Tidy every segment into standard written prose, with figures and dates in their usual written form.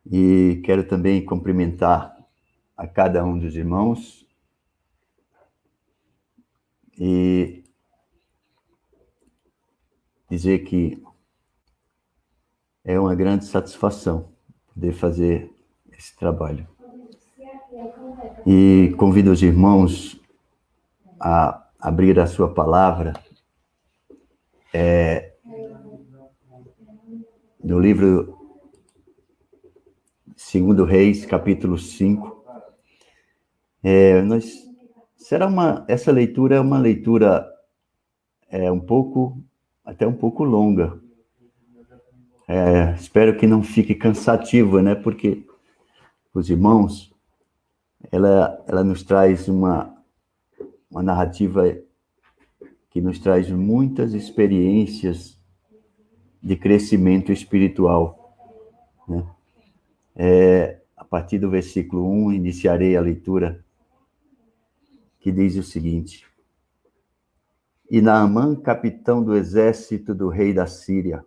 E quero também cumprimentar a cada um dos irmãos e dizer que é uma grande satisfação poder fazer esse trabalho. E convido os irmãos a abrir a sua palavra no livro 2 Reis, capítulo 5. Essa leitura é uma leitura até um pouco longa. Espero que não fique cansativo, né? Porque os irmãos, ela nos traz uma narrativa que nos traz muitas experiências de crescimento espiritual, né? A partir do versículo 1, iniciarei a leitura, que diz o seguinte: E Naamã, capitão do exército do rei da Síria,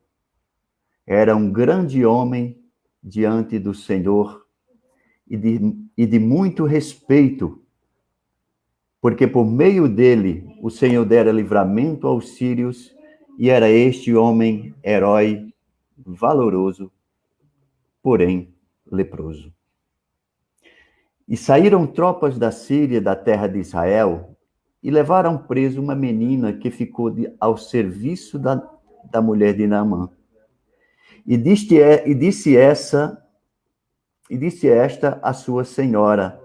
era um grande homem diante do Senhor e de muito respeito, porque por meio dele o Senhor dera livramento aos sírios, e era este homem herói, valoroso, porém leproso. E saíram tropas da Síria, da terra de Israel, e levaram preso uma menina que ficou ao serviço da mulher de Naamã. E disse esta a sua senhora: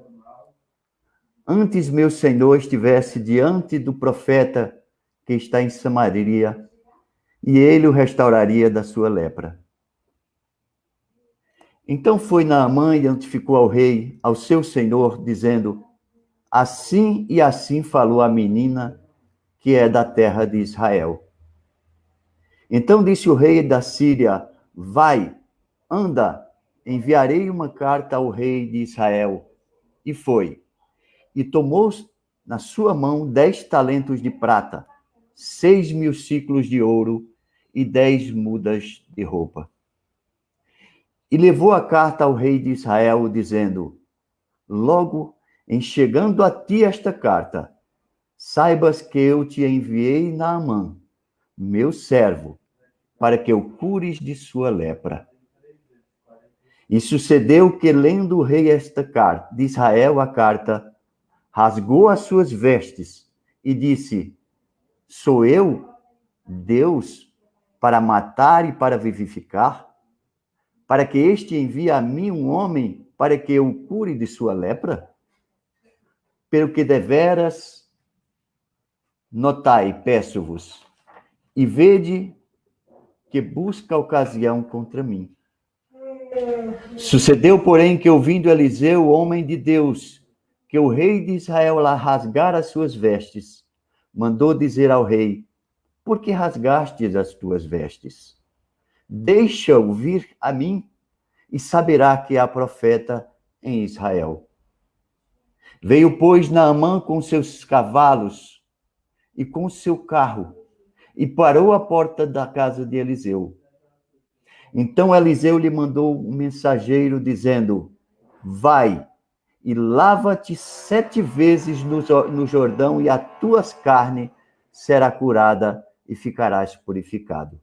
Antes meu senhor estivesse diante do profeta que está em Samaria, e ele o restauraria da sua lepra. Então foi Naamã e notificou ao rei, ao seu senhor, dizendo: Assim e assim falou a menina que é da terra de Israel. Então disse o rei da Síria: Vai, anda, enviarei uma carta ao rei de Israel. E foi. E tomou na sua mão 10 talentos de prata, 6.000 ciclos de ouro e 10 mudas de roupa. E levou a carta ao rei de Israel, dizendo: Logo, em chegando a ti esta carta, saibas que eu te enviei Naamã, meu servo, para que o cures de sua lepra. E sucedeu que, lendo o rei esta carta, de Israel a carta, rasgou as suas vestes e disse: Sou eu, Deus, para matar e para vivificar? Para que este envie a mim um homem para que eu o cure de sua lepra? Pelo que deveras notai, peço-vos, e vede que busca ocasião contra mim. Sucedeu, porém, que ouvindo Eliseu, homem de Deus, que o rei de Israel lá rasgara as suas vestes, mandou dizer ao rei: Por que rasgastes as tuas vestes? Deixa-o vir a mim, e saberá que há profeta em Israel. Veio, pois, Naamã com seus cavalos e com seu carro, e parou à porta da casa de Eliseu. Então Eliseu lhe mandou um mensageiro, dizendo: Vai e lava-te 7 vezes no Jordão, e a tua carne será curada e ficarás purificado.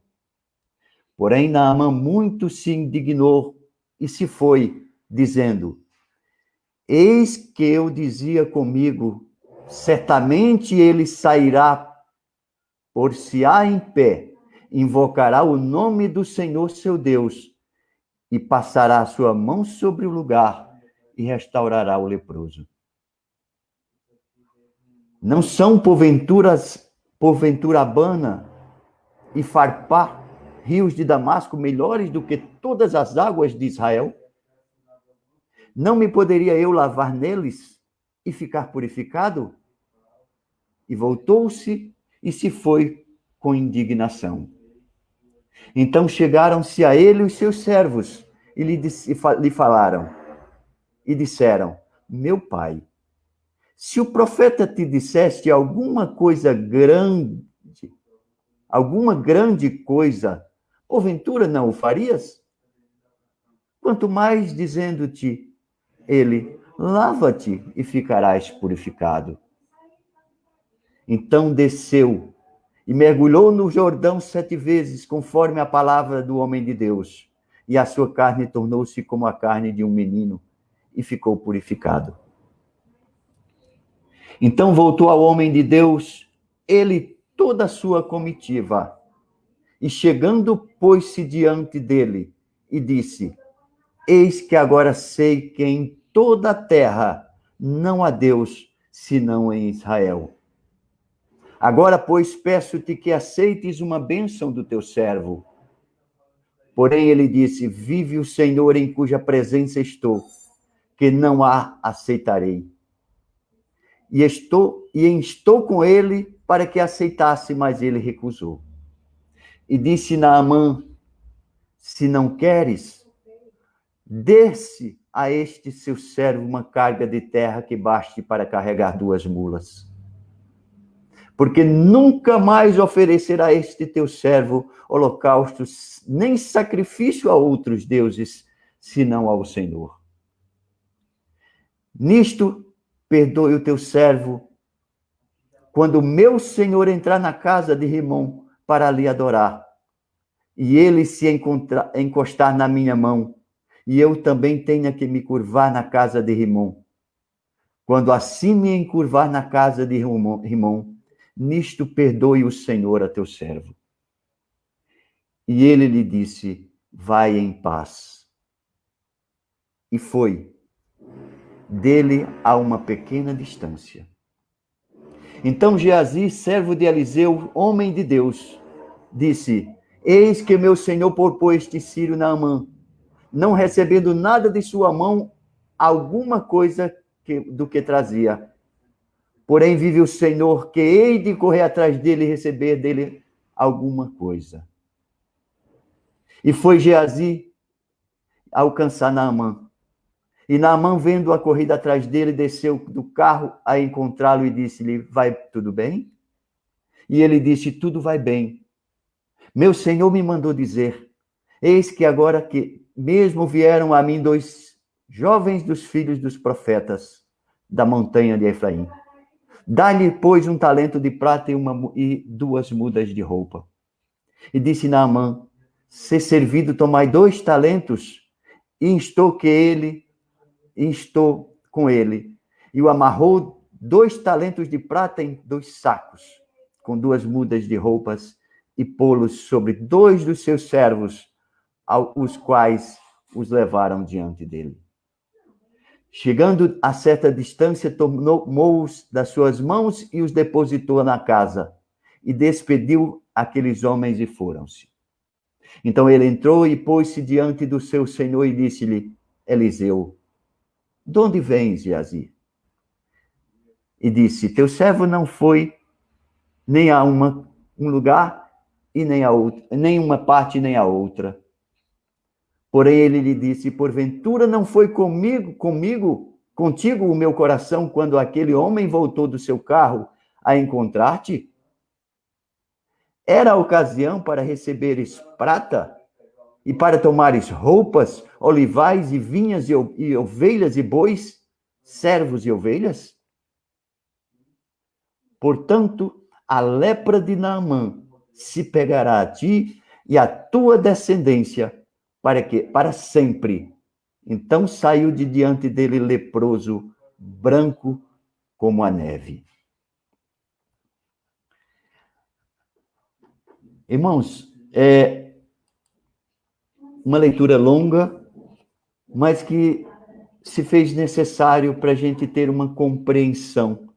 Porém, Naamã muito se indignou e se foi, dizendo: Eis que eu dizia comigo, certamente ele sairá, por-se-á em pé, invocará o nome do Senhor seu Deus, e passará a sua mão sobre o lugar, e restaurará o leproso. Não são porventura Abana e Farpá, rios de Damasco, melhores do que todas as águas de Israel? Não me poderia eu lavar neles e ficar purificado? E voltou-se e se foi com indignação. Então chegaram-se a ele os seus servos e lhe falaram e disseram: Meu pai, se o profeta te dissesse alguma grande coisa, porventura não o farias? Quanto mais dizendo-te ele, lava-te e ficarás purificado. Então desceu e mergulhou no Jordão 7 vezes, conforme a palavra do homem de Deus. E a sua carne tornou-se como a carne de um menino e ficou purificado. Então voltou ao homem de Deus, ele e toda a sua comitiva. E chegando, pôs-se diante dele e disse: Eis que agora sei que em toda a terra não há Deus, senão em Israel. Agora, pois, peço-te que aceites uma bênção do teu servo. Porém, ele disse: Vive o Senhor em cuja presença estou, que não a aceitarei. E estou com ele para que aceitasse, mas ele recusou. E disse Naamã: Se não queres, dê-se a este seu servo uma carga de terra que baste para carregar 2 mulas. Porque nunca mais oferecerá este teu servo holocaustos, nem sacrifício a outros deuses, senão ao Senhor. Nisto, perdoe o teu servo, quando o meu senhor entrar na casa de Rimom para lhe adorar, e ele se encostar na minha mão, e eu também tenha que me curvar na casa de Rimom. Quando assim me encurvar na casa de Rimom, nisto perdoe o Senhor a teu servo. E ele lhe disse: Vai em paz. E foi dele a uma pequena distância. Então Geazi, servo de Eliseu, homem de Deus, disse: Eis que meu senhor poupou este sírio Naamã, não recebendo nada de sua mão, alguma coisa do que trazia. Porém vive o Senhor, que hei de correr atrás dele e receber dele alguma coisa. E foi Geazi alcançar Naamã. E Naamã, vendo a corrida atrás dele, desceu do carro a encontrá-lo e disse-lhe: Vai tudo bem? E ele disse: Tudo vai bem. Meu senhor me mandou dizer: Eis que agora que mesmo vieram a mim 2 jovens dos filhos dos profetas da montanha de Efraim. Dá-lhe, pois, 1 talento de prata e 2 mudas de roupa. E disse Naamã: Se servido, tomai 2 talentos, e estou com ele. E o amarrou 2 talentos de prata em 2 sacos, com 2 mudas de roupas, e pô-los sobre 2 dos seus servos, os quais os levaram diante dele. Chegando a certa distância, tomou-os das suas mãos e os depositou na casa, e despediu aqueles homens e foram-se. Então ele entrou e pôs-se diante do seu senhor e disse-lhe: Eliseu, de onde vens, Geazi? E disse: Teu servo não foi nem a um lugar e nem a outra, nem uma parte nem a outra. Porém ele lhe disse: Porventura não foi contigo o meu coração quando aquele homem voltou do seu carro a encontrar-te? Era a ocasião para receberes prata e para tomares roupas, olivais e vinhas e ovelhas e bois, servos e ovelhas? Portanto, a lepra de Naamã se pegará a ti e à tua descendência para sempre. Então saiu de diante dele leproso, branco como a neve. Irmãos, é uma leitura longa, mas que se fez necessário para a gente ter uma compreensão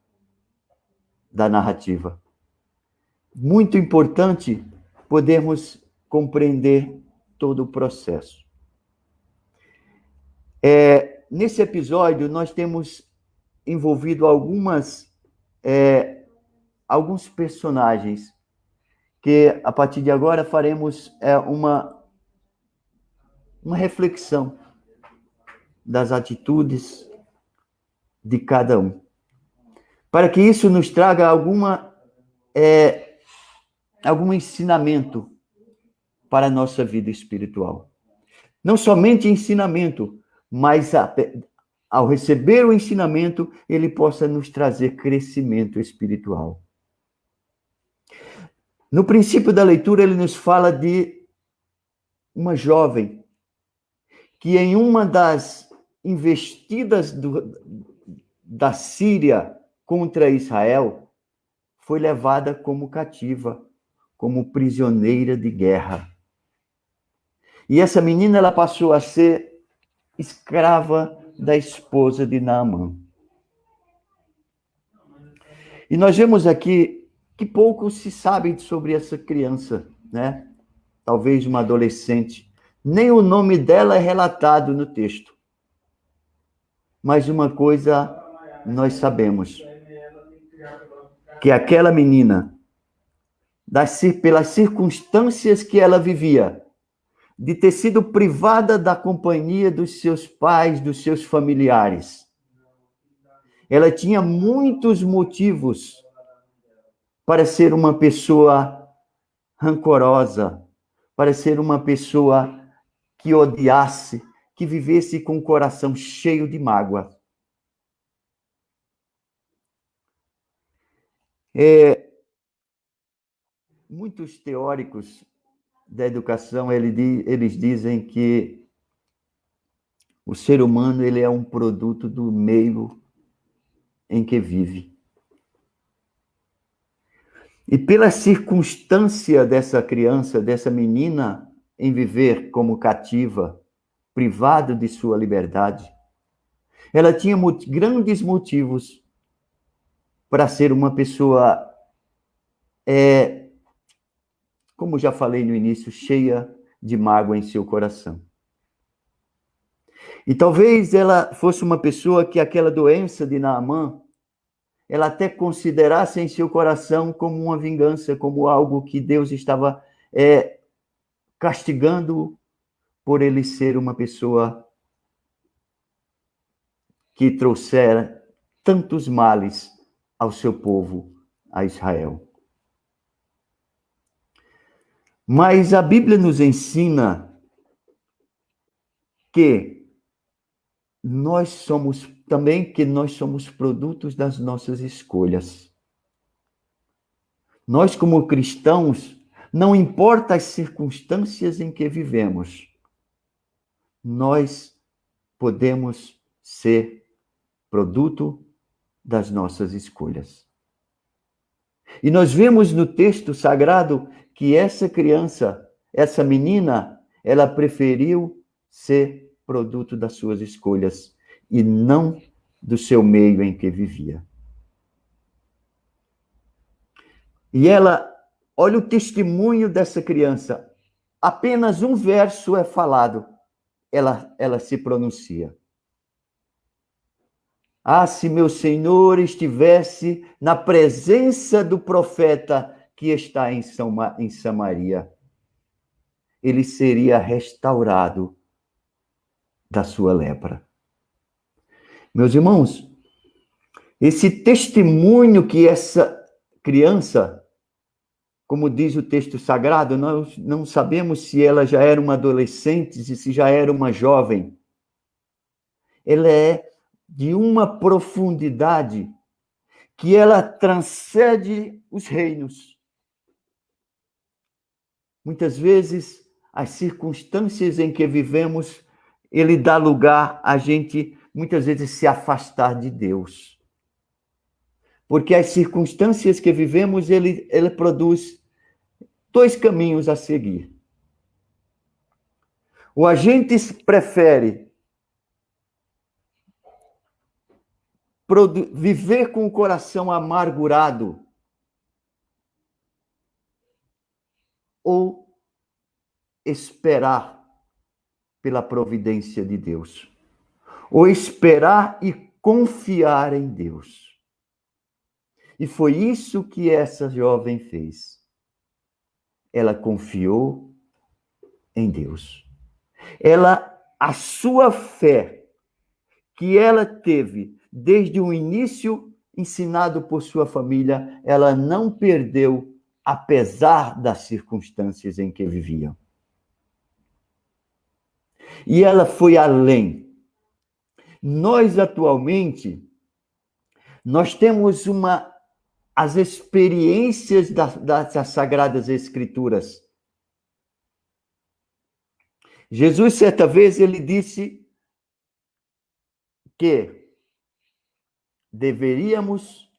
da narrativa. Muito importante podermos compreender todo o processo. Nesse episódio, nós temos envolvido alguns personagens que, a partir de agora, faremos uma reflexão das atitudes de cada um, para que isso nos traga algum ensinamento para a nossa vida espiritual. Não somente ensinamento, mas ao receber o ensinamento, ele possa nos trazer crescimento espiritual. No princípio da leitura, ele nos fala de uma jovem que em uma das investidas da Síria contra Israel, foi levada como cativa, como prisioneira de guerra. E essa menina, ela passou a ser escrava da esposa de Naamã. E nós vemos aqui que pouco se sabe sobre essa criança, né? Talvez uma adolescente. Nem o nome dela é relatado no texto. Mas uma coisa nós sabemos, que aquela menina, pelas circunstâncias que ela vivia, de ter sido privada da companhia dos seus pais, dos seus familiares, ela tinha muitos motivos para ser uma pessoa rancorosa, para ser uma pessoa que odiasse, que vivesse com o coração cheio de mágoa. Muitos teóricos da educação, eles dizem que o ser humano ele é um produto do meio em que vive. E pela circunstância dessa criança, dessa menina, em viver como cativa, privado de sua liberdade, ela tinha grandes motivos para ser uma pessoa, como já falei no início, cheia de mágoa em seu coração. E talvez ela fosse uma pessoa que aquela doença de Naamã, ela até considerasse em seu coração como uma vingança, como algo que Deus estava castigando por ele ser uma pessoa que trouxera tantos males ao seu povo, a Israel. Mas a Bíblia nos ensina que nós somos produtos das nossas escolhas. Nós, como cristãos, não importa as circunstâncias em que vivemos, nós podemos ser produto das nossas escolhas. E nós vemos no texto sagrado que essa criança, essa menina, ela preferiu ser produto das suas escolhas e não do seu meio em que vivia. E ela, olha o testemunho dessa criança. Apenas um verso é falado. Ela se pronuncia. Ah, se meu Senhor estivesse na presença do profeta que está em Samaria, ele seria restaurado da sua lepra. Meus irmãos, esse testemunho que essa criança, como diz o texto sagrado, nós não sabemos se ela já era uma adolescente, se já era uma jovem. Ela é de uma profundidade que ela transcende os reinos. Muitas vezes, as circunstâncias em que vivemos, ele dá lugar a gente, muitas vezes, se afastar de Deus. Porque as circunstâncias que vivemos, ele produz dois caminhos a seguir. Ou a gente prefere viver com o coração amargurado, ou esperar pela providência de Deus, ou esperar e confiar em Deus. E foi isso que essa jovem fez. Ela confiou em Deus. A sua fé que ela teve desde o início, ensinado por sua família, ela não perdeu, apesar das circunstâncias em que viviam. E ela foi além. Nós, atualmente, nós temos as experiências das Sagradas Escrituras. Jesus, certa vez, ele disse que deveríamos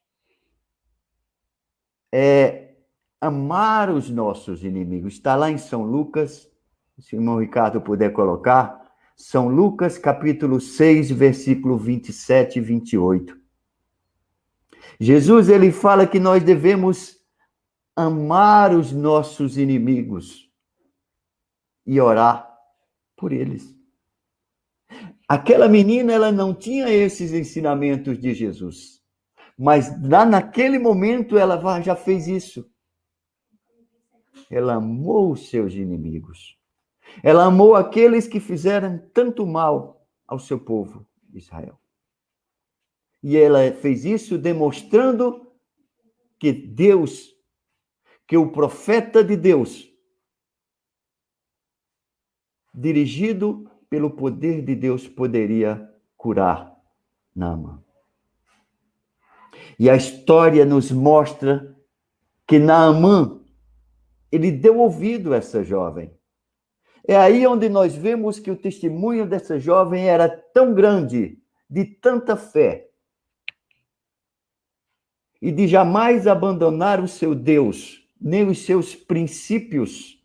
amar os nossos inimigos. Está lá em São Lucas, se o irmão Ricardo puder colocar, São Lucas, capítulo 6, versículo 27 e 28. Jesus, ele fala que nós devemos amar os nossos inimigos e orar por eles. Aquela menina, ela não tinha esses ensinamentos de Jesus, mas lá naquele momento ela já fez isso. Ela amou os seus inimigos. Ela amou aqueles que fizeram tanto mal ao seu povo, Israel. E ela fez isso demonstrando que Deus, que o profeta de Deus, dirigido pelo poder de Deus, poderia curar Naamã. E a história nos mostra que Naamã, ele deu ouvido a essa jovem. É aí onde nós vemos que o testemunho dessa jovem era tão grande, de tanta fé, e de jamais abandonar o seu Deus, nem os seus princípios,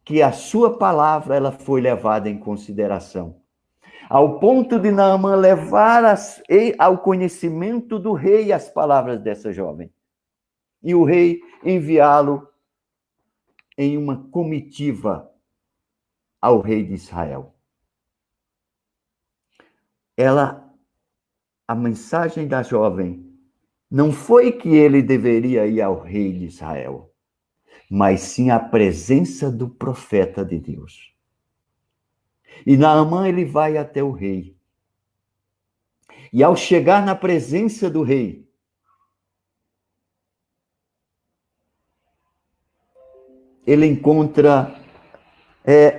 que a sua palavra ela foi levada em consideração. Ao ponto de Naamã levar ao conhecimento do rei as palavras dessa jovem. E o rei enviá-lo em uma comitiva ao rei de Israel. A mensagem da jovem não foi que ele deveria ir ao rei de Israel, mas sim a presença do profeta de Deus. E Naamã, ele vai até o rei. E ao chegar na presença do rei, ele encontra,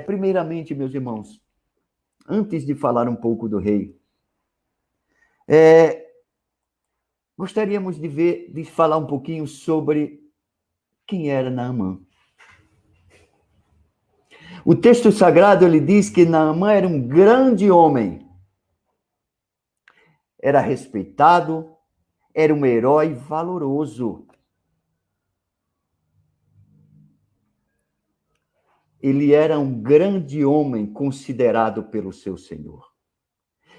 primeiramente, meus irmãos, antes de falar um pouco do rei, gostaríamos de falar um pouquinho sobre quem era Naamã. O texto sagrado, ele diz que Naamã era um grande homem. Era respeitado, era um herói valoroso. Ele era um grande homem considerado pelo seu Senhor.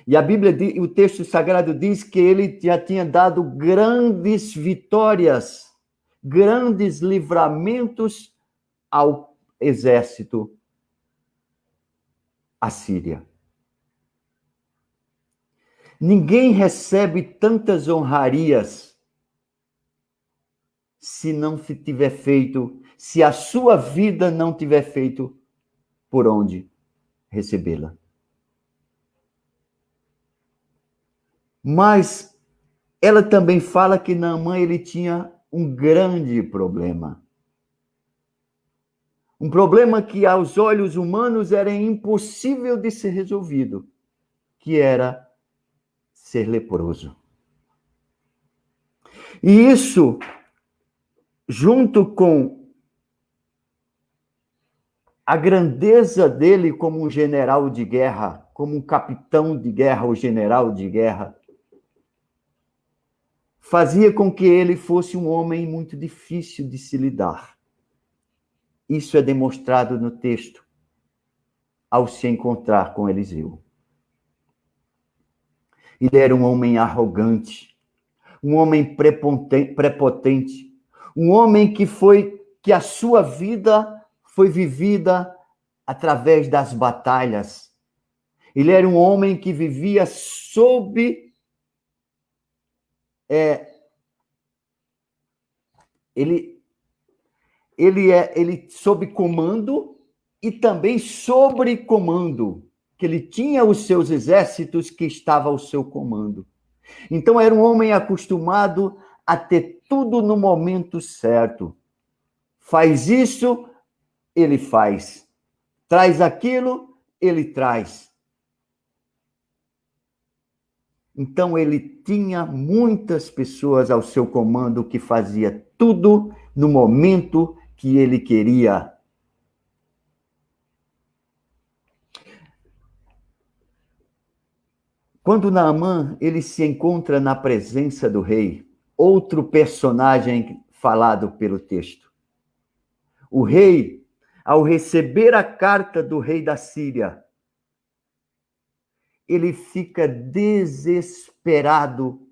E a Bíblia, o texto sagrado diz que ele já tinha dado grandes vitórias, grandes livramentos ao exército assíria. Ninguém recebe tantas honrarias se não tiver feito, se a sua vida não tiver feito por onde recebê-la. Mas ela também fala que Naamã, ele tinha um grande problema. Um problema que aos olhos humanos era impossível de ser resolvido, que era ser leproso. E isso, junto com a grandeza dele como um general de guerra, como um capitão de guerra ou general de guerra, fazia com que ele fosse um homem muito difícil de se lidar. Isso é demonstrado no texto, ao se encontrar com Eliseu. Ele era um homem arrogante, um homem prepotente, um homem que a sua vida foi vivida através das batalhas. Ele era um homem que vivia sob ele sob comando e também sobre comando, que ele tinha os seus exércitos que estavam ao seu comando. Então era um homem acostumado a ter tudo no momento certo. Faz isso, ele faz. traz aquilo, ele traz. Então ele tinha muitas pessoas ao seu comando que fazia tudo no momento que ele queria. Quando Naamã ele se encontra na presença do rei, outro personagem falado pelo texto. O rei, ao receber a carta do rei da Síria, ele fica desesperado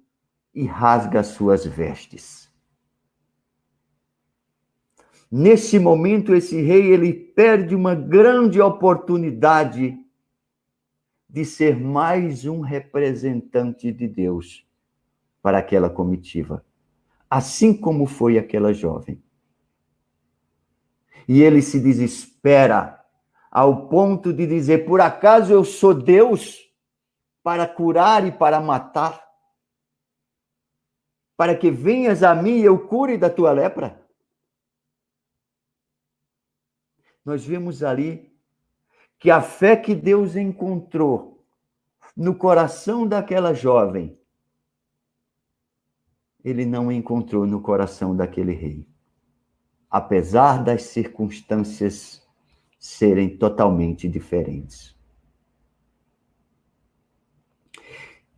e rasga suas vestes. Nesse momento, esse rei ele perde uma grande oportunidade de ser mais um representante de Deus para aquela comitiva, assim como foi aquela jovem. E ele se desespera ao ponto de dizer: por acaso eu sou Deus para curar e para matar? Para que venhas a mim e eu cure da tua lepra? Nós vimos ali que a fé que Deus encontrou no coração daquela jovem, ele não encontrou no coração daquele rei. Apesar das circunstâncias serem totalmente diferentes.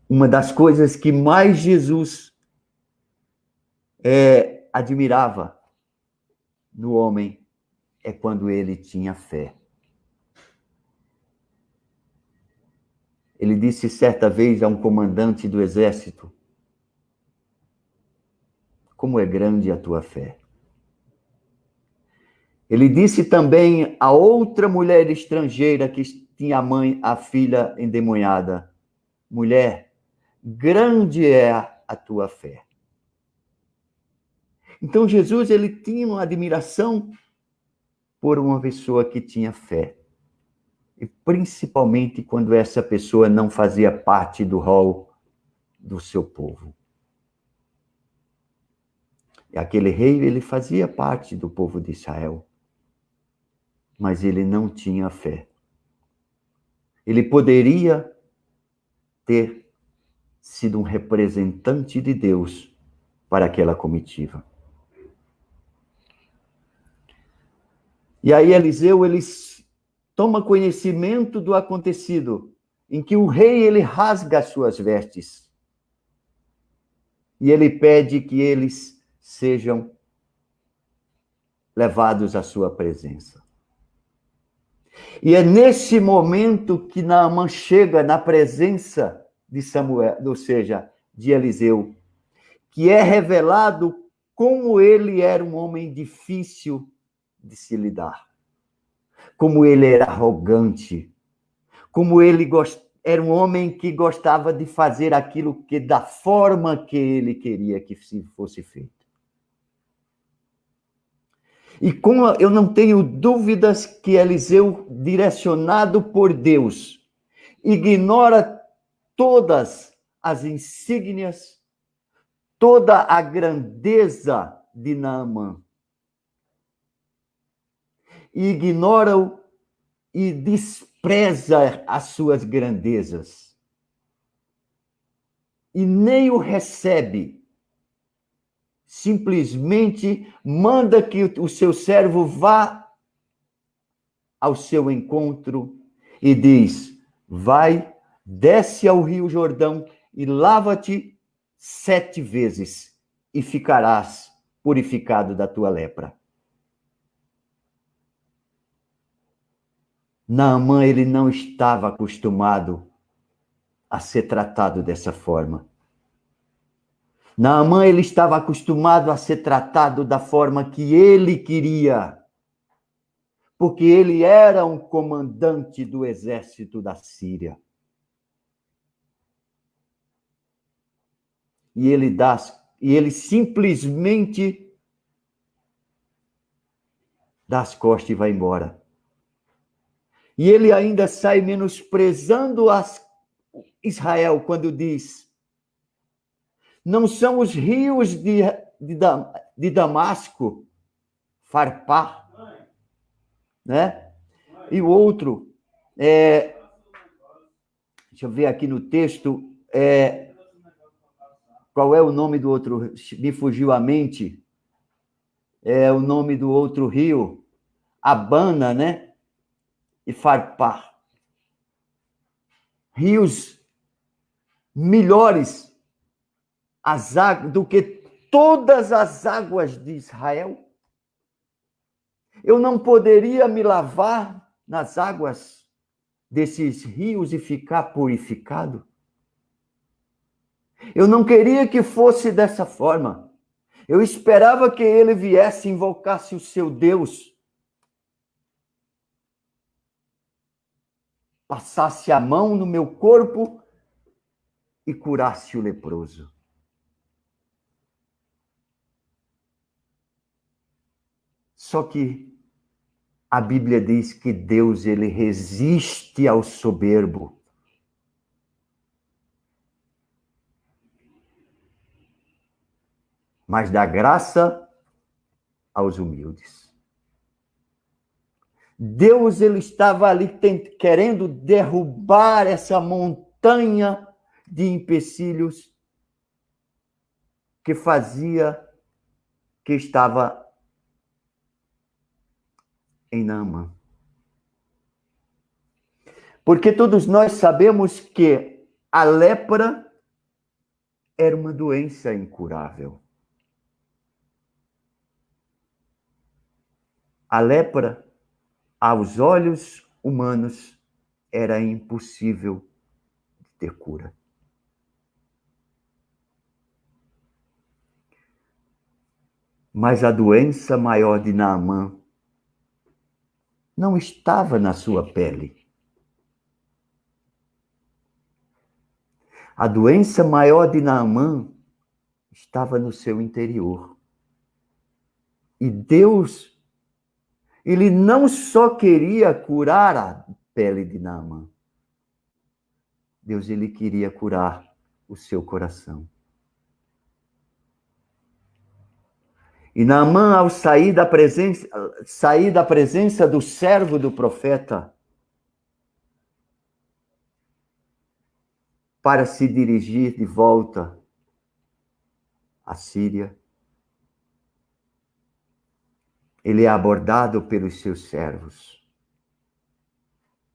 Uma das coisas que mais Jesus admirava no homem é quando ele tinha fé. Ele disse certa vez a um comandante do exército: como é grande a tua fé. Ele disse também a outra mulher estrangeira que tinha a filha endemoniada: mulher, grande é a tua fé. Então Jesus ele tinha uma admiração por uma pessoa que tinha fé. E principalmente quando essa pessoa não fazia parte do rol do seu povo. E aquele rei, ele fazia parte do povo de Israel. Mas ele não tinha fé. Ele poderia ter sido um representante de Deus para aquela comitiva. E aí Eliseu, ele toma conhecimento do acontecido, em que o rei, ele rasga as suas vestes. E ele pede que eles sejam levados à sua presença. E é nesse momento que Naamã chega na presença de Samuel, ou seja, de Eliseu, que é revelado como ele era um homem difícil de se lidar. Como ele era arrogante, como ele era um homem que gostava de fazer aquilo que da forma que ele queria que fosse feito. E como eu não tenho dúvidas que Eliseu, direcionado por Deus, ignora todas as insígnias, toda a grandeza de Naamã. Ignora-o e despreza as suas grandezas. E nem o recebe. Simplesmente manda que o seu servo vá ao seu encontro e diz: vai, desce ao Rio Jordão e lava-te 7 vezes e ficarás purificado da tua lepra. Naamã, ele não estava acostumado a ser tratado dessa forma. Naamã, ele estava acostumado a ser tratado da forma que ele queria, porque ele era um comandante do exército da Síria. E ele simplesmente dá as costas e vai embora. E ele ainda sai menosprezando Israel quando diz: não são os rios de Damasco, Farpá, né? E o outro, deixa eu ver aqui no texto, qual é o nome do outro? Me fugiu a mente. É o nome do outro rio, Abana, né? E Farpar. Rios melhores do que todas as águas de Israel. Eu não poderia me lavar nas águas desses rios e ficar purificado. Eu não queria que fosse dessa forma. Eu esperava que ele viesse e invocasse o seu Deus, passasse a mão no meu corpo e curasse o leproso. Só que a Bíblia diz que Deus, ele resiste ao soberbo. Mas dá graça aos humildes. Deus, ele estava ali querendo derrubar essa montanha de empecilhos que fazia que estava em Naamã. Porque todos nós sabemos que a lepra era uma doença incurável. A lepra, aos olhos humanos, era impossível de ter cura. Mas a doença maior de Naamã não estava na sua pele. A doença maior de Naamã estava no seu interior. E Deus, ele não só queria curar a pele de Naamã. Deus, ele queria curar o seu coração. E Naamã, ao sair da presença do servo do profeta, para se dirigir de volta à Síria, ele é abordado pelos seus servos.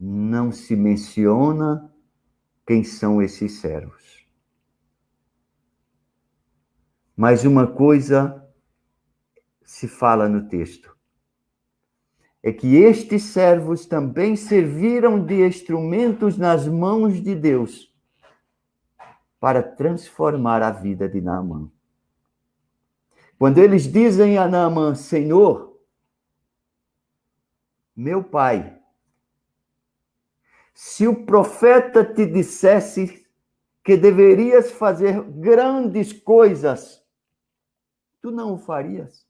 Não se menciona quem são esses servos. Mas uma coisa se fala no texto, é que estes servos também serviram de instrumentos nas mãos de Deus para transformar a vida de Naamã. Quando eles dizem a Naamã: Senhor, meu pai, se o profeta te dissesse que deverias fazer grandes coisas, tu não o farias?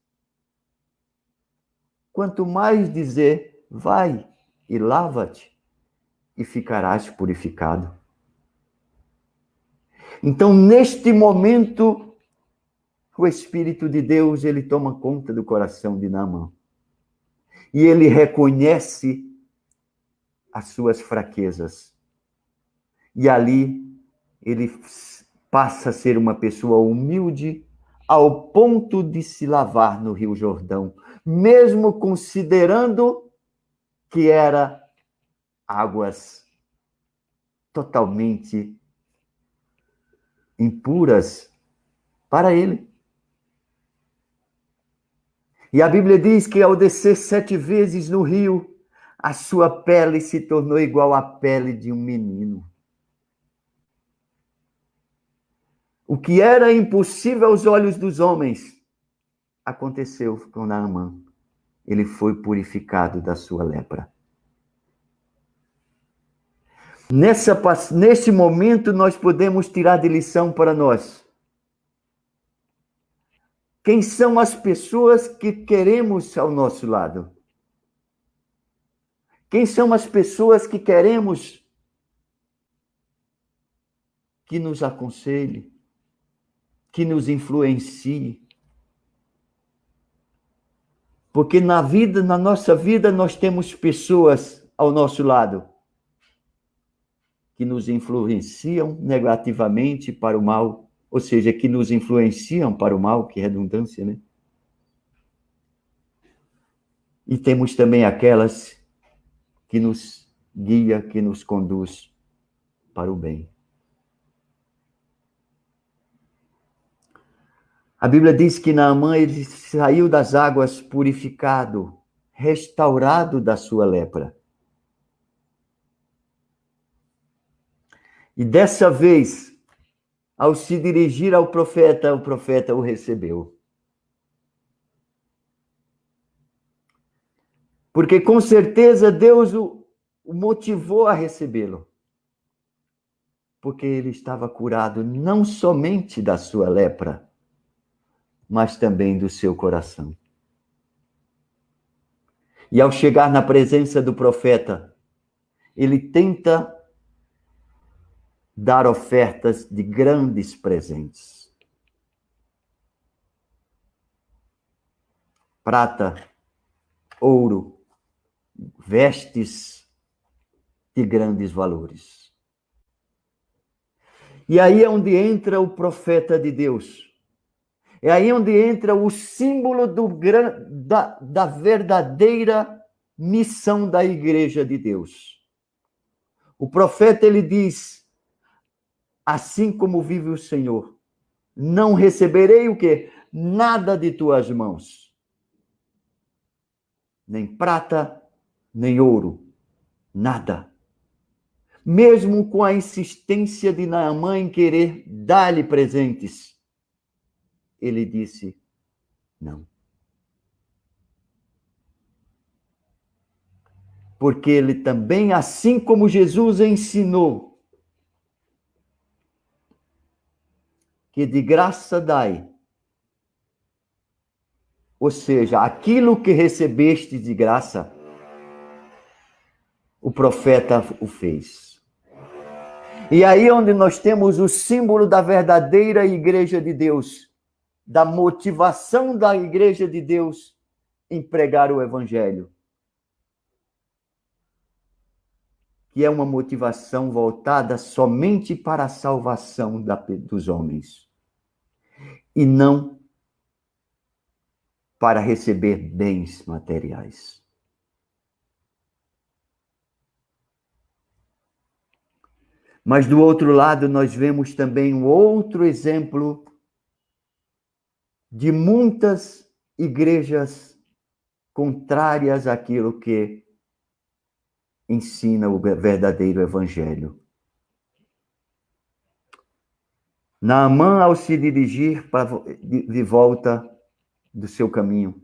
Quanto mais dizer, vai e lava-te e ficarás purificado. Então, neste momento, o Espírito de Deus, ele toma conta do coração de Naamã. E ele reconhece as suas fraquezas. E ali, ele passa a ser uma pessoa humilde ao ponto de se lavar no Rio Jordão, mesmo considerando que era águas totalmente impuras para ele. E a Bíblia diz que ao descer 7 vezes no rio, a sua pele se tornou igual à pele de um menino. O que era impossível aos olhos dos homens, aconteceu com Naamã. Ele foi purificado da sua lepra. Nesse momento, nós podemos tirar de lição para nós. Quem são as pessoas que queremos ao nosso lado? Quem são as pessoas que queremos que nos aconselhe, que nos influencie? Porque na nossa vida, nós temos pessoas ao nosso lado que nos influenciam negativamente para o mal, ou seja, que nos influenciam para o mal, que redundância, né? E temos também aquelas que nos guia, que nos conduz para o bem. A Bíblia diz que Naamã ele saiu das águas purificado, restaurado da sua lepra. E dessa vez, ao se dirigir ao profeta, o profeta o recebeu. Porque com certeza Deus o motivou a recebê-lo. Porque ele estava curado não somente da sua lepra, mas também do seu coração. E ao chegar na presença do profeta, ele tenta dar ofertas de grandes presentes. Prata, ouro, vestes de grandes valores. E aí é onde entra o profeta de Deus. É aí onde entra o símbolo da verdadeira missão da igreja de Deus. O profeta, ele diz, assim como vive o Senhor, não receberei o quê? Nada de tuas mãos. Nem prata, nem ouro. Nada. Mesmo com a insistência de Naamã em querer dar-lhe presentes, ele disse, não. Porque ele também, assim como Jesus ensinou, que de graça dai, ou seja, aquilo que recebeste de graça, o profeta o fez. E aí onde nós temos o símbolo da verdadeira igreja de Deus, da motivação da igreja de Deus em pregar o evangelho. Que é uma motivação voltada somente para a salvação dos homens. E não para receber bens materiais. Mas do outro lado, nós vemos também um outro exemplo de muitas igrejas contrárias àquilo que ensina o verdadeiro evangelho. Naamã, ao se dirigir de volta do seu caminho,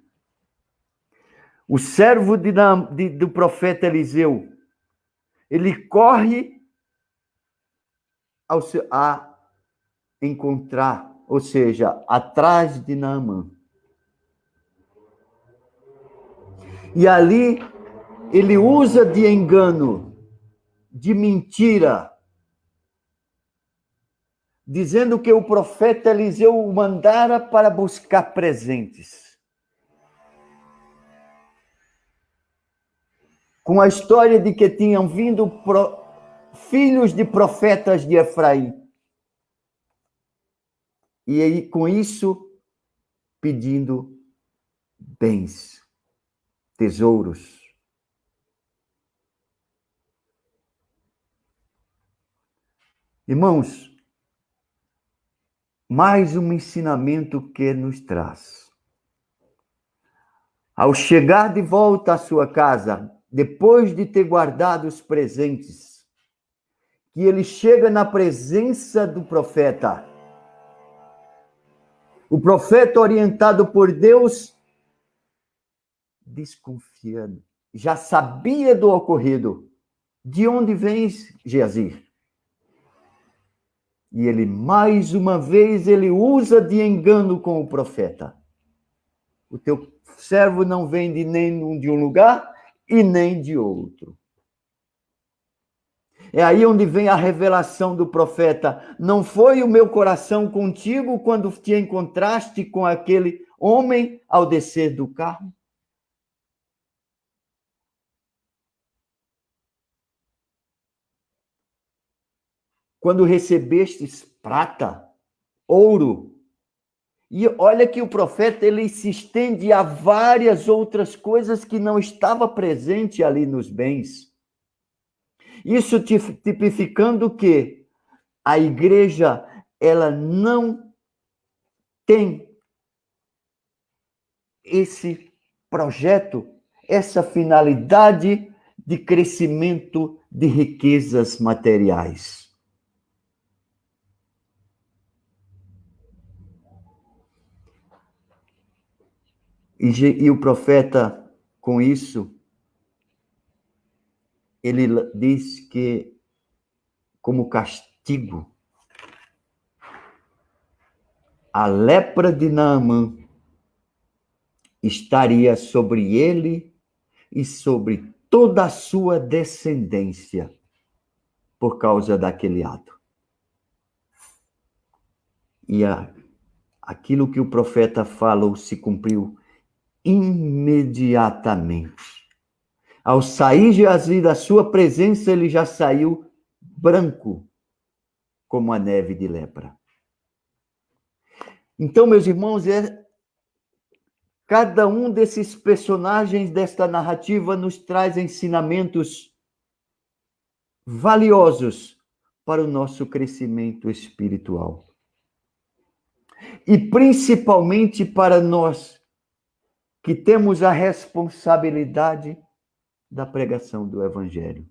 o servo do profeta Eliseu, ele corre a encontrar, ou seja, atrás de Naamã. E ali ele usa de engano, de mentira, dizendo que o profeta Eliseu o mandara para buscar presentes. Com a história de que tinham vindo filhos de profetas de Efraim. E aí, com isso, pedindo bens, tesouros. Irmãos, mais um ensinamento que nos traz. Ao chegar de volta à sua casa, depois de ter guardado os presentes, que ele chega na presença do profeta. O profeta, orientado por Deus, desconfiando, já sabia do ocorrido. De onde vens, Geazi? E ele, mais uma vez, ele usa de engano com o profeta. O teu servo não vem nem de um lugar e nem de outro. É aí onde vem a revelação do profeta. Não foi o meu coração contigo quando te encontraste com aquele homem ao descer do carro? quando recebestes prata, ouro. E olha que o profeta, ele se estende a várias outras coisas que não estava presente ali nos bens. Isso tipificando que a igreja, ela não tem esse projeto, essa finalidade de crescimento de riquezas materiais. E o profeta, com isso, ele diz que, como castigo, a lepra de Naamã estaria sobre ele e sobre toda a sua descendência por causa daquele ato. E aquilo que o profeta falou se cumpriu imediatamente. Ao sair Geazi da sua presença, ele já saiu branco como a neve de lepra. Então, meus irmãos, cada um desses personagens desta narrativa nos traz ensinamentos valiosos para o nosso crescimento espiritual. E principalmente para nós que temos a responsabilidade da pregação do Evangelho,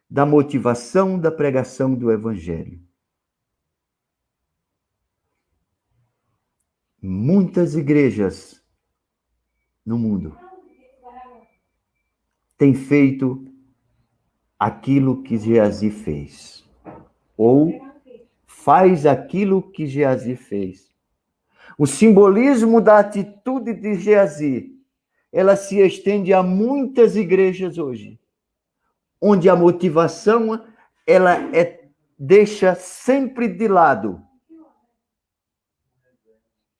da motivação da pregação do Evangelho. Muitas igrejas no mundo têm feito aquilo que Geazi fez, ou faz aquilo que Geazi fez. O simbolismo da atitude de Geazi, ela se estende a muitas igrejas hoje, onde a motivação, ela deixa sempre de lado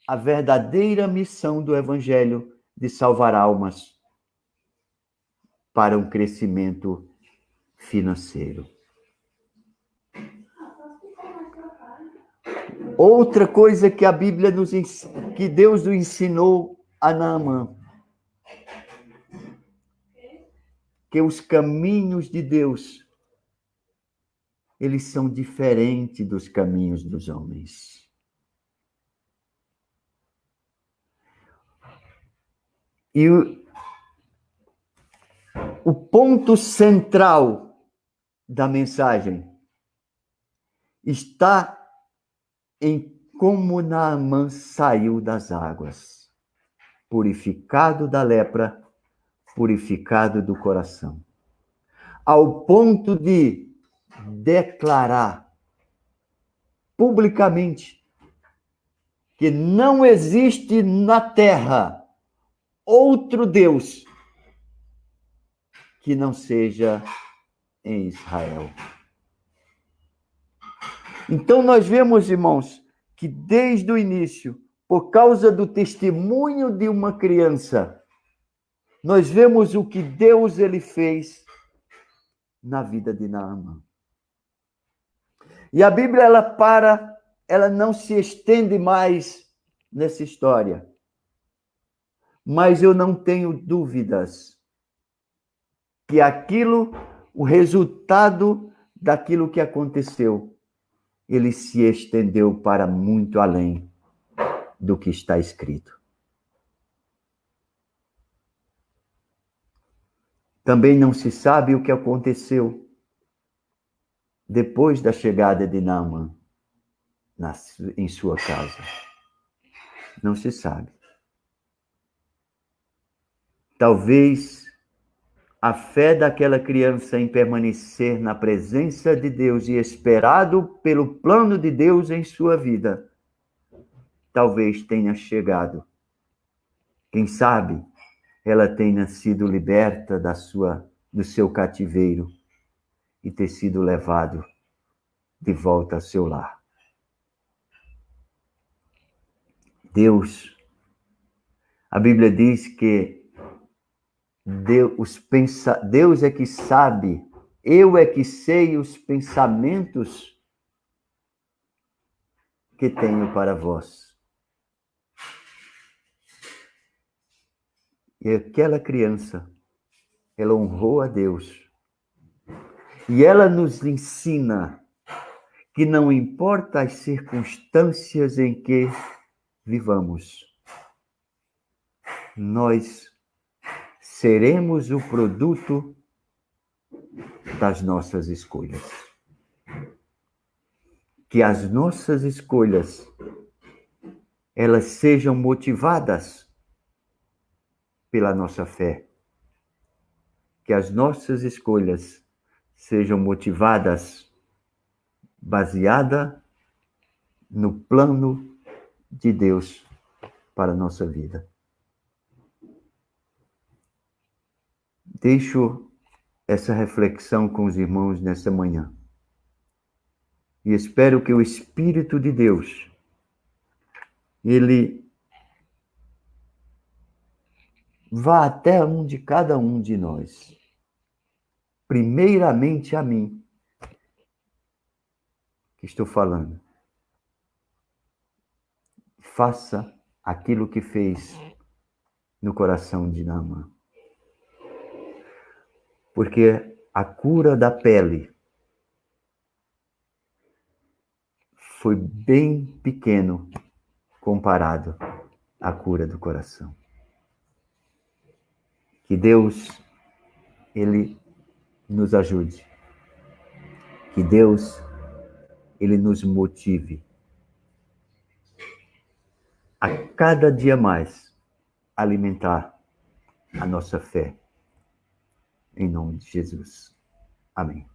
a verdadeira missão do Evangelho de salvar almas para um crescimento financeiro. Outra coisa que a Bíblia que Deus nos ensinou a Naamã, que os caminhos de Deus, eles são diferentes dos caminhos dos homens. E o ponto central da mensagem está em como Naamã saiu das águas, purificado da lepra, purificado do coração, ao ponto de declarar publicamente que não existe na terra outro Deus que não seja em Israel. Então nós vemos, irmãos, que desde o início, por causa do testemunho de uma criança, nós vemos o que Deus ele fez na vida de Naamã. E a Bíblia ela não se estende mais nessa história. Mas eu não tenho dúvidas que o resultado daquilo que aconteceu, ele se estendeu para muito além do que está escrito. Também não se sabe o que aconteceu depois da chegada de Naamã em sua casa. Não se sabe. Talvez a fé daquela criança em permanecer na presença de Deus e esperado pelo plano de Deus em sua vida, talvez tenha chegado. Quem sabe ela tenha sido liberta do seu cativeiro e ter sido levado de volta ao seu lar. A Bíblia diz que Deus é que sabe Eu é que sei os pensamentos que tenho para vós. E aquela criança, ela honrou a Deus. E ela nos ensina que não importa as circunstâncias em que vivamos, nós seremos o produto das nossas escolhas. Que as nossas escolhas, elas sejam motivadas pela nossa fé. Que as nossas escolhas sejam motivadas, baseada no plano de Deus para a nossa vida. Deixo essa reflexão com os irmãos nessa manhã. E espero que o Espírito de Deus, ele vá até onde cada um de nós. Primeiramente a mim, que estou falando. Faça aquilo que fez no coração de Naamã. Porque a cura da pele foi bem pequeno comparado à cura do coração. Que Deus, ele nos ajude. Que Deus, ele nos motive a cada dia mais alimentar a nossa fé. Em nome de Jesus. Amém.